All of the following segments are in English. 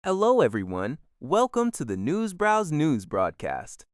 Hello everyone, welcome to the Newsbrowse News broadcast.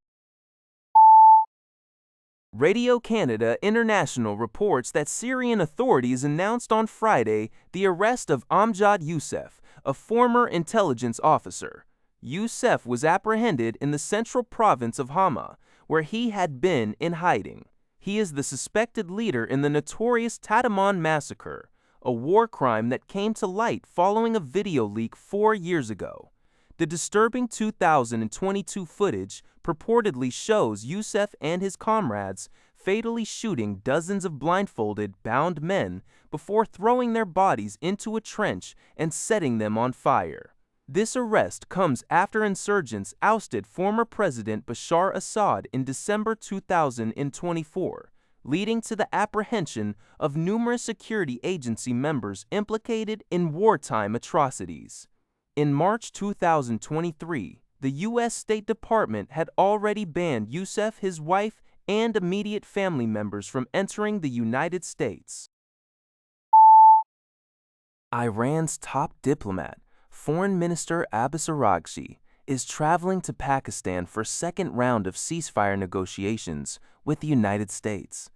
Radio Canada International reports that Syrian authorities announced on Friday the arrest of Amjad Yousef, a former intelligence officer. Yousef was apprehended in the central province of Hama, where he had been in hiding. He is the suspected leader in the Notorious Tadamon Massacre, a war crime that came to light following a video leak 4 years ago. The disturbing 2022 footage purportedly shows Yousef and his comrades fatally shooting dozens of blindfolded, bound men before throwing their bodies into a trench and setting them on fire. This arrest comes after insurgents ousted former President Bashar Assad in December 2024, leading to the apprehension of numerous security agency members implicated in wartime atrocities. In March 2023, the U.S. State Department had already banned Yousef, his wife, and immediate family members from entering the United States. Iran's top diplomat, Foreign Minister Abbas Araghchi, is traveling to Pakistan for a second round of ceasefire negotiations with the United States.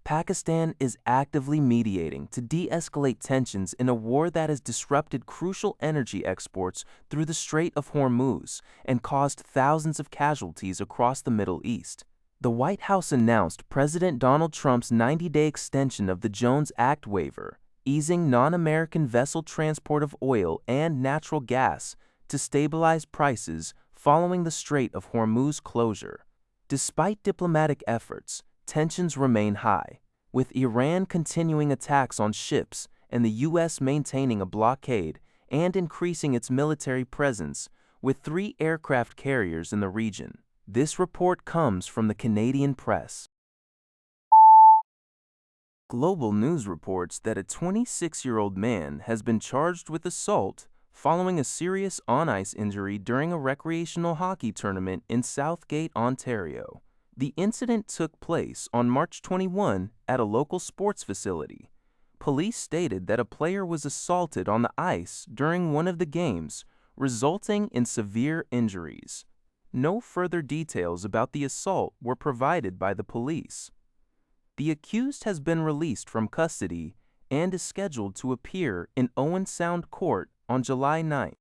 Pakistan is actively mediating to de-escalate tensions in a war that has disrupted crucial energy exports through the Strait of Hormuz and caused thousands of casualties across the Middle East. The White House announced President Donald Trump's 90-day extension of the Jones Act waiver, easing non-American vessel transport of oil and natural gas to stabilize prices following the Strait of Hormuz closure. Despite diplomatic efforts, tensions remain high, with Iran continuing attacks on ships and the U.S. maintaining a blockade and increasing its military presence with 3 aircraft carriers in the region. This report comes from the Canadian press. Global News reports that a 26-year-old man has been charged with assault following a serious on-ice injury during a recreational hockey tournament in Southgate, Ontario. The incident took place on March 21 at a local sports facility. Police stated that a player was assaulted on the ice during one of the games, resulting in severe injuries. No further details about the assault were provided by the police. The accused has been released from custody and is scheduled to appear in Owen Sound Court on July 9.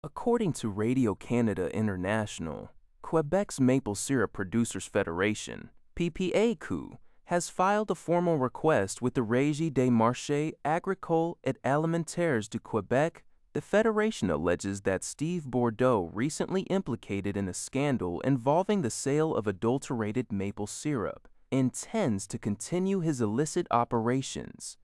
According to Radio Canada International, Quebec's Maple Syrup Producers Federation, PPAQ, has filed a formal request with the Régie des marchés agricoles et alimentaires du Québec. The federation alleges that Steve Bourdeau, recently implicated in a scandal involving the sale of adulterated maple syrup, intends to continue his illicit operations.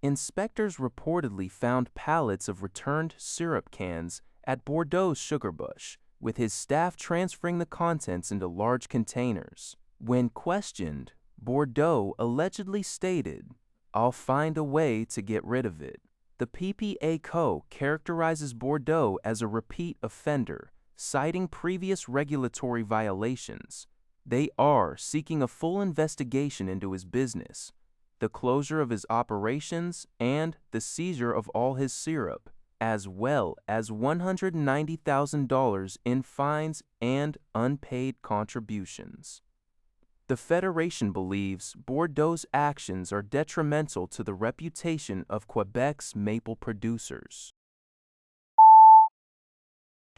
Inspectors reportedly found pallets of returned syrup cans at Bourdeau's Sugar Bush, with his staff transferring the contents into large containers. When questioned, Bourdeau allegedly stated, "I'll find a way to get rid of it." The PPAQ characterizes Bourdeau as a repeat offender, citing previous regulatory violations. They are seeking a full investigation into his business, the closure of his operations, and the seizure of all his syrup, as well as $190,000 in fines and unpaid contributions. The Federation believes Bourdeau's actions are detrimental to the reputation of Quebec's maple producers.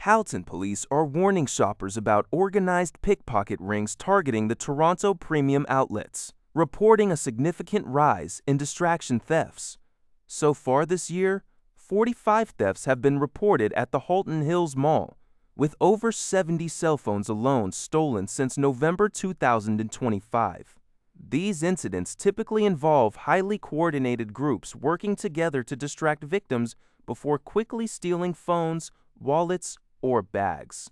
Halton police are warning shoppers about organized pickpocket rings targeting the Toronto premium outlets, reporting a significant rise in distraction thefts. So far this year, 45 thefts have been reported at the Halton Hills Mall, with over 70 cell phones alone stolen since November 2025. These incidents typically involve highly coordinated groups working together to distract victims before quickly stealing phones, wallets, or bags.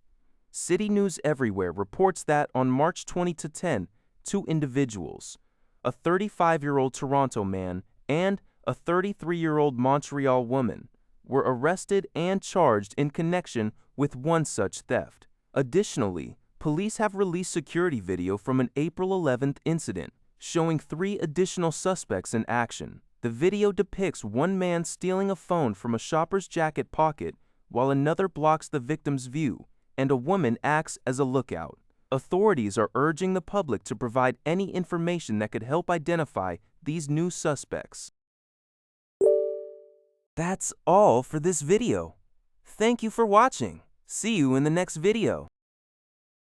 City News Everywhere reports that on March 2010, 2 individuals, a 35-year-old Toronto man and a 33-year-old Montreal woman, were arrested and charged in connection with one such theft. Additionally, police have released security video from an April 11th incident showing 3 additional suspects in action. The video depicts one man stealing a phone from a shopper's jacket pocket while another blocks the victim's view, and a woman acts as a lookout. Authorities are urging the public to provide any information that could help identify these new suspects. That's all for this video. Thank you for watching. See you in the next video.